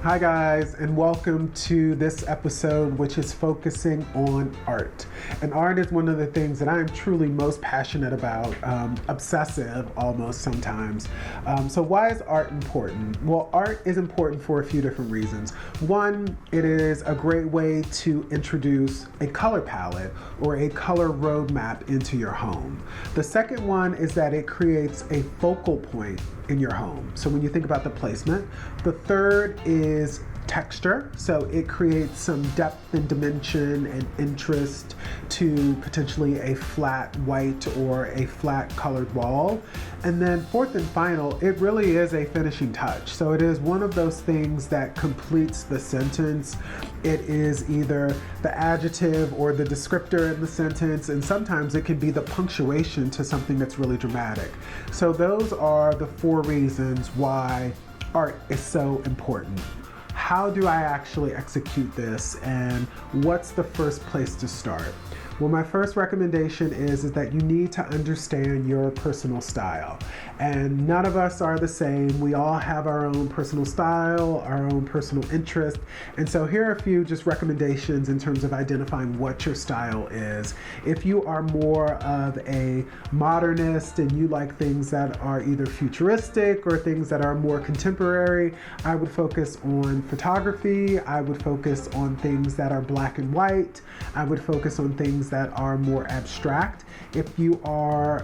Hi guys, and welcome to this episode which is focusing on art. And art is one of the things that I'm truly most passionate about, obsessive almost sometimes. So why is art important? Well, art is important for a few different reasons. One, it is a great way to introduce a color palette or a color roadmap into your home. The second one is that it creates a focal point in your home. So when you think about the placement, the third is texture. So it creates some depth and dimension and interest to potentially a flat white or a flat colored wall. And then fourth and final, it really is a finishing touch. So it is one of those things that completes the sentence. It is either the adjective or the descriptor in the sentence, and sometimes it can be the punctuation to something that's really dramatic. So those are the four reasons why art is so important. How do I actually execute this, and what's the first place to start? Well, my first recommendation is that you need to understand your personal style. And none of us are the same. We all have our own personal style, our own personal interest. And so here are a few just recommendations in terms of identifying what your style is. If you are more of a modernist and you like things that are either futuristic or things that are more contemporary, I would focus on photography. I would focus on things that are black and white. I would focus on things that are more abstract. If you are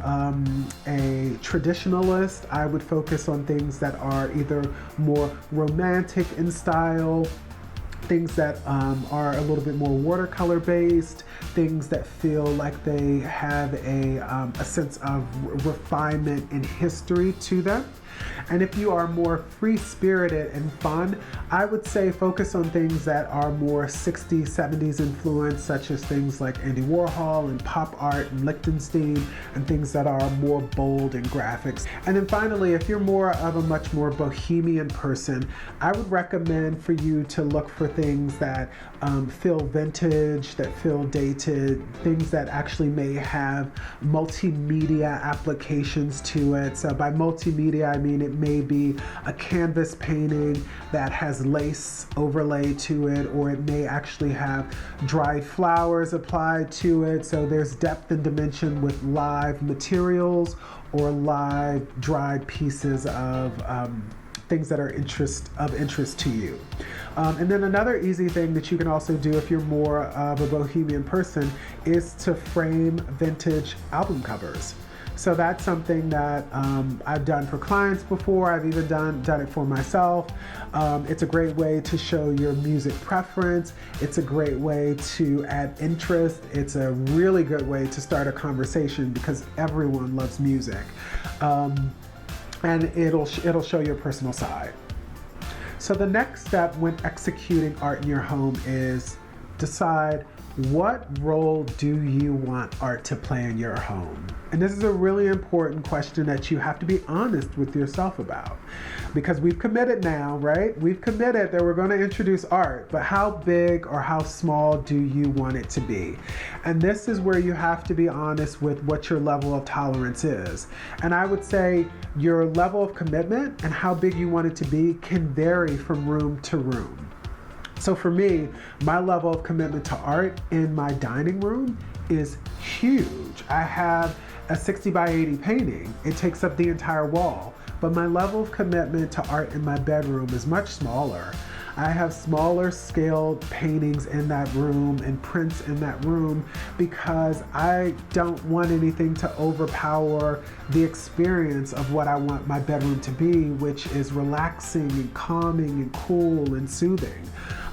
a traditionalist, I would focus on things that are either more romantic in style, things that are a little bit more watercolor based, things that feel like they have a sense of refinement and history to them. And if you are more free-spirited and fun, I would say focus on things that are more 60s, 70s influence, such as things like Andy Warhol and pop art and Lichtenstein, and things that are more bold and graphics. And then finally, if you're more of a much more bohemian person, I would recommend for you to look for things that feel vintage, that feel dated, things that actually may have multimedia applications to it. So by multimedia, I mean it may be a canvas painting that has lace overlay to it, or it may actually have dried flowers applied to it. So there's depth and dimension with live materials or live dried pieces of things that are of interest to you. And then another easy thing that you can also do if you're more of a bohemian person is to frame vintage album covers. So that's something that I've done for clients before. I've even done it for myself. It's a great way to show your music preference. It's a great way to add interest. It's a really good way to start a conversation because everyone loves music. And it'll show your personal side. So the next step when executing art in your home is decide, what role do you want art to play in your home? And this is a really important question that you have to be honest with yourself about. Because we've committed now, right? We've committed that we're going to introduce art, but how big or how small do you want it to be? And this is where you have to be honest with what your level of tolerance is. And I would say your level of commitment and how big you want it to be can vary from room to room. So for me, my level of commitment to art in my dining room is huge. I have a 60 by 80 painting. It takes up the entire wall. But my level of commitment to art in my bedroom is much smaller. I have smaller scaled paintings in that room and prints in that room because I don't want anything to overpower the experience of what I want my bedroom to be, which is relaxing and calming and cool and soothing.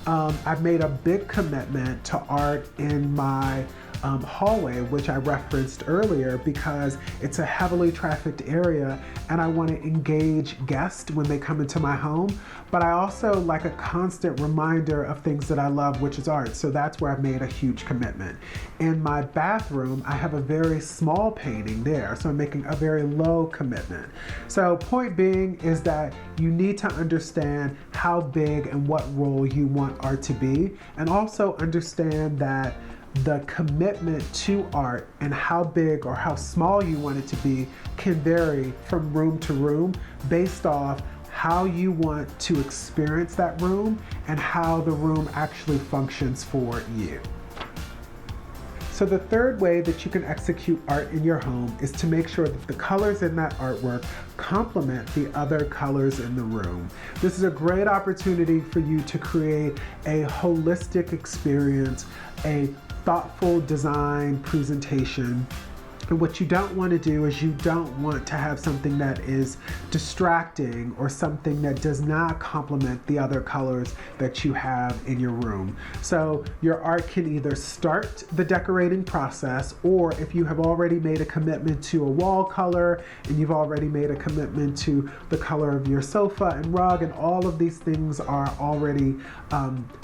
I've made a big commitment to art in my hallway, which I referenced earlier, because it's a heavily trafficked area and I want to engage guests when they come into my home. But I also like a constant reminder of things that I love, which is art. So that's where I've made a huge commitment. In my bathroom, I have a very small painting there. So I'm making a very low commitment. So point being is that you need to understand how big and what role you want art to be, and also understand that the commitment to art and how big or how small you want it to be can vary from room to room based off how you want to experience that room and how the room actually functions for you. So the third way that you can execute art in your home is to make sure that the colors in that artwork complement the other colors in the room. This is a great opportunity for you to create a holistic experience, a thoughtful design presentation. And what you don't want to do is you don't want to have something that is distracting or something that does not complement the other colors that you have in your room. So your art can either start the decorating process, or if you have already made a commitment to a wall color and you've already made a commitment to the color of your sofa and rug, and all of these things are already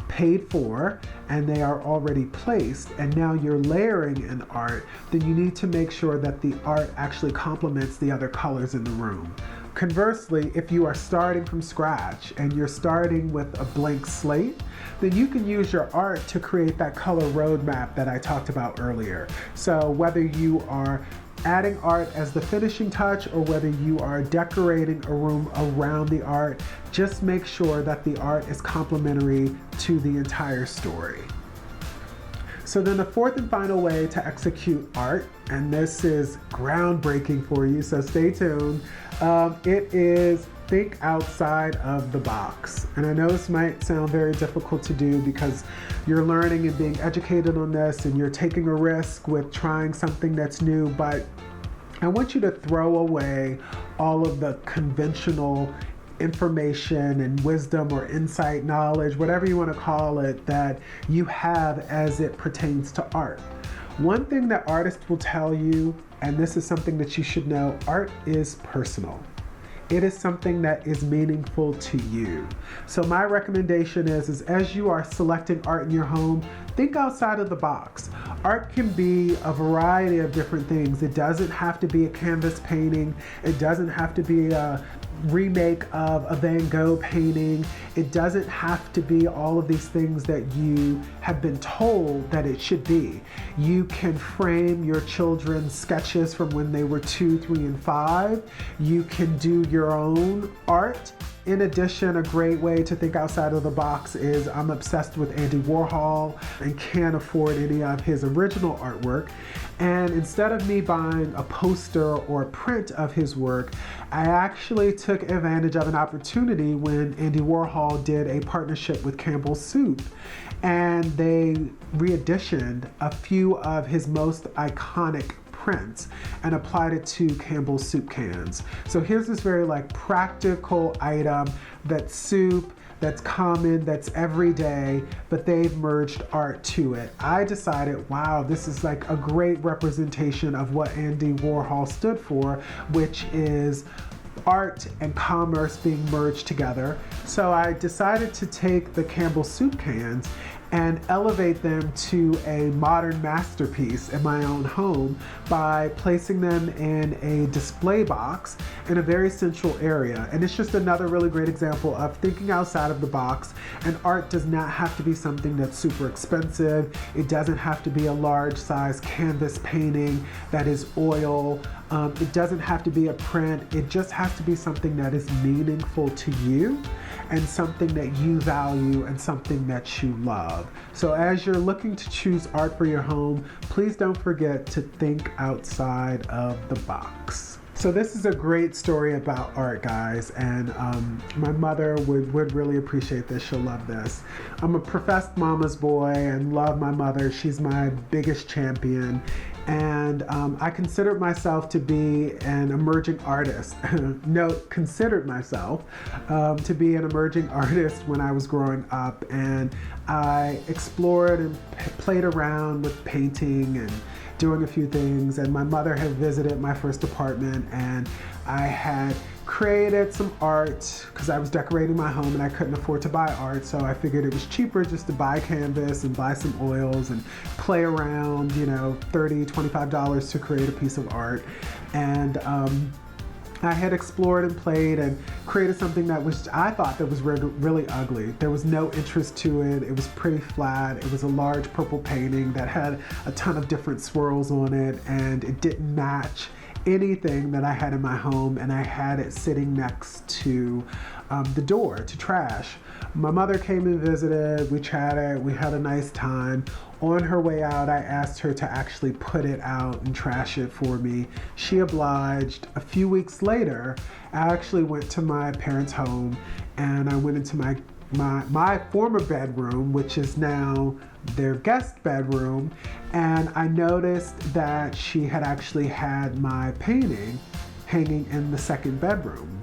paid for and they are already placed, and now you're layering an art, then you need to make sure that the art actually complements the other colors in the room. Conversely, if you are starting from scratch and you're starting with a blank slate, then you can use your art to create that color roadmap that I talked about earlier. So whether you are adding art as the finishing touch or whether you are decorating a room around the art, just make sure that the art is complementary to the entire story. So then the fourth and final way to execute art, and this is groundbreaking for you, so stay tuned, it is think outside of the box. And I know this might sound very difficult to do because you're learning and being educated on this and you're taking a risk with trying something that's new, but I want you to throw away all of the conventional information and wisdom or insight, knowledge, whatever you want to call it, that you have as it pertains to art. One thing that artists will tell you, and this is something that you should know, art is personal. It is something that is meaningful to you. So my recommendation is as you are selecting art in your home, think outside of the box. Art can be a variety of different things. It doesn't have to be a canvas painting. It doesn't have to be a remake of a Van Gogh painting. It doesn't have to be all of these things that you have been told that it should be. You can frame your children's sketches from when they were 2, 3, and 5. You can do your own art. In addition, a great way to think outside of the box is I'm obsessed with Andy Warhol and can't afford any of his original artwork. And instead of me buying a poster or a print of his work, I actually took advantage of an opportunity when Andy Warhol did a partnership with Campbell's Soup, and they re-editioned a few of his most iconic prints and applied it to Campbell's soup cans. So here's this very practical item that's soup, that's common, that's everyday, but they've merged art to it. I decided, wow, this is a great representation of what Andy Warhol stood for, which is art and commerce being merged together. So I decided to take the Campbell's soup cans and elevate them to a modern masterpiece in my own home by placing them in a display box in a very central area. And it's just another really great example of thinking outside of the box. And art does not have to be something that's super expensive. It doesn't have to be a large size canvas painting that is oil. It doesn't have to be a print. It just has to be something that is meaningful to you and something that you value and something that you love. So as you're looking to choose art for your home, please don't forget to think outside of the box. So this is a great story about art, guys, and my mother would really appreciate this. She'll love this. I'm a professed mama's boy and love my mother. She's my biggest champion. And I considered myself to be an emerging artist. Considered myself to be an emerging artist when I was growing up. And I explored and played around with painting and doing a few things. And my mother had visited my first apartment, and I had created some art because I was decorating my home and I couldn't afford to buy art, so I figured it was cheaper just to buy canvas and buy some oils and play around, $30, $25 to create a piece of art. And I had explored and played and created something that I thought that was really ugly. There was no interest to it. It was pretty flat. It was a large purple painting that had a ton of different swirls on it, and it didn't match anything that I had in my home, and I had it sitting next to the door to trash. My mother came and visited, we chatted, we had a nice time. On her way out, I asked her to actually put it out and trash it for me. She obliged. A few weeks later, I actually went to my parents' home and I went into my former bedroom, which is now their guest bedroom, and I noticed that she had actually had my painting hanging in the second bedroom.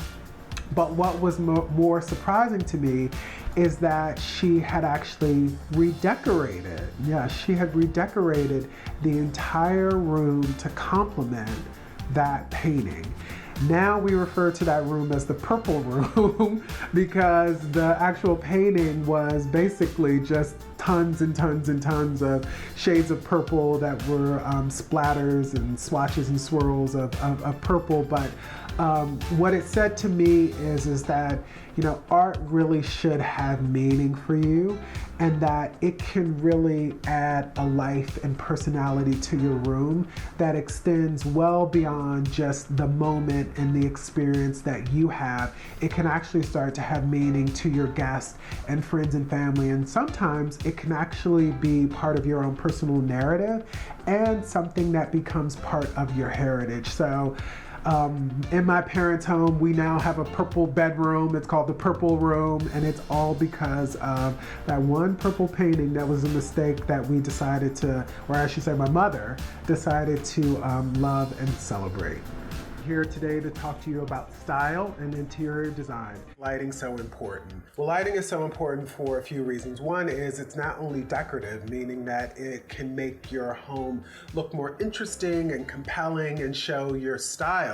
But what was more surprising to me is that she had actually redecorated. Yeah, she had redecorated the entire room to complement that painting. Now we refer to that room as the purple room because the actual painting was basically just tons and tons and tons of shades of purple that were splatters and swatches and swirls of purple. But what it said to me is that, you know, art really should have meaning for you, and that it can really add a life and personality to your room that extends well beyond just the moment and the experience that you have. It can actually start to have meaning to your guests and friends and family, and sometimes it can actually be part of your own personal narrative and something that becomes part of your heritage. So in my parents' home, we now have a purple bedroom. It's called the Purple Room, and it's all because of that one purple painting that was a mistake that we decided to, or I should say my mother decided to love and celebrate. Here today to talk to you about style and interior design. Lighting so important. Well, lighting is so important for a few reasons. One is it's not only decorative, meaning that it can make your home look more interesting and compelling and show your style,